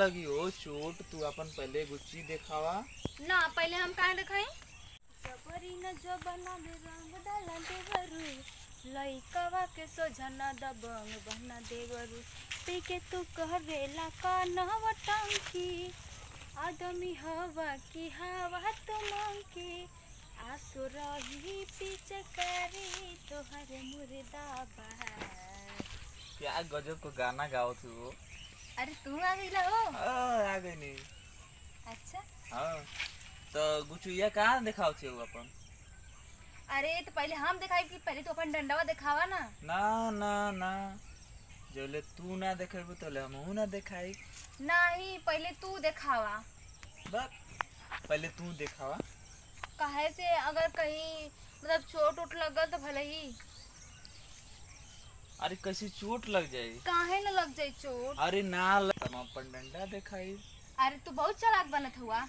लगी हो चोट तू अपन पहले गुच्ची दिखावा ना। पहले हम कहाँ दिखाई जबरी न जबना में रंग डाला देवरू लइकवा के सोझना दबंग बहना देवरू पी के तू कहवेला का नहवा टंकी आदमी हवा की हवा तुम के आसो रही पीछे करी तोहरे मुर्दा क्या गजब को गाना गाओ तू वो। अरे तू आ गई हो? आ गई नहीं। अच्छा हाँ तो गुचुया कहाँ दिखाओ थे वो अपन? अरे तो पहले हम दिखाई कि पहले तो अपन डंडावा दिखावा ना। ना ना ना जोले तू ना देखेबू तो हम ना दिखाई। नहीं पहले तू दिखावा। बस पहले तू दिखावा। काहे से अगर कहीं मतलब चोट उठ लग तो भले ही। अरे कैसी चोट लग जाए? काहे न लग जाए चोट? अरे ना हम अपन डंडा दिखाई। अरे तू बहुत चालाक बनत हुआ।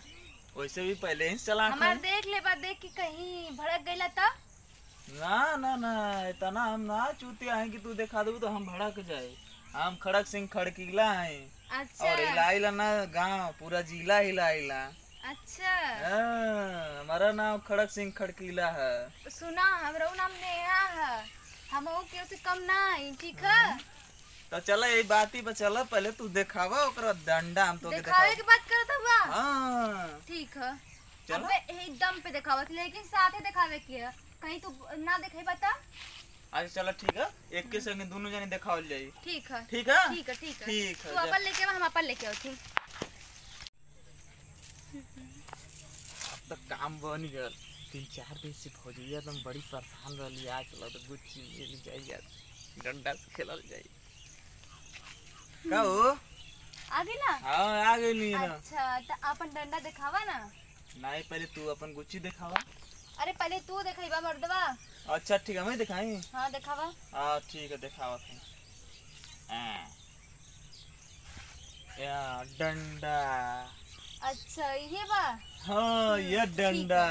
वैसे भी पहले ही चालाक है। हमार देख ले बा देख कि कहीं भड़क गईला त। ना ना ना इतना हम ना चूतिया हैं कि तू दिखा दू तो हम भड़क जाए। हम खड़क सिंह खड़कीला हैं। अच्छा और हिलाइला ना गांव पूरा जिला हिलाइला। अच्छा हमारा नाम खड़क सिंह खड़कीला है। सुना हमरा नाम नेहा है। हम केहू से कम ना है ठीक है। तो चलो ये बात ही चलो पहले तू दिखावा ओकरा डंडा हम तो दिखावे की बात करत हुआ। हां ठीक है चलो एकदम पे दिखावा लेकिन साथे दिखावे की है कहीं तू ना दिखाई बता। अच्छा चलो ठीक है एक के संग दोनों जने दिखावल जाई। ठीक है ठीक है ठीक है ठीक है ठीक है तू अपन लेके हम अपन लेके आओ। ठीक अब तक काम बन गया। 3-4 दिन से भौजिया तुम बड़ी परेशान रही। आज चलो तो गुच्ची मिल जाई यार डंडा से खेलल जाई। का हो आ गई ना? हां आ गई ना। अच्छा तो अपन डंडा दिखावा ना। नहीं पहले तू अपन गुच्ची दिखावा। अरे पहले तू दिखाईबा मर्दवा। अच्छा ठीक है मैं दिखाई। हाँ दिखावा। हाँ ठीक है दिखावा थे। या डंडा। अच्छा ये बा। हाँ ये डंडा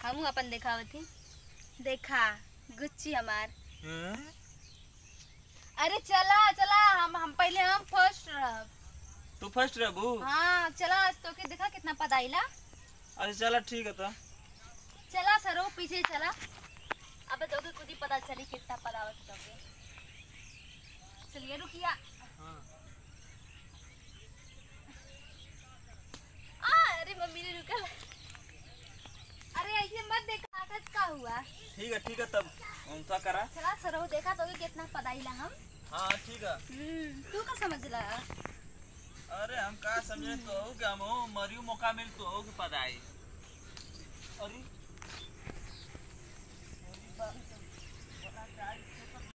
हम अपन दिखावा थी। देखा गुच्ची हमार। अरे चला चला हम पहले हम फर्स्ट रह। तू फर्स्ट रहबू? हाँ चला तो के देखा कितना पदाइला। अच्छा चला ठीक है तो चला सरो पीछे चला। अब तो के खुद ही पता चली कितना पदावत तो के। चलिए रुकिया। हाँ। अरे मम्मी ने रुका। अरे ऐसे मत देखा आकत का हुआ। ठीक है तब उनका करा। चला सरो देखा तो के कितना पदाइला हम। हाँ ठीक है। तू का समझला? अरे हम का समझे तो कि हम मरियो मौका मिल तो हो कि पदाई।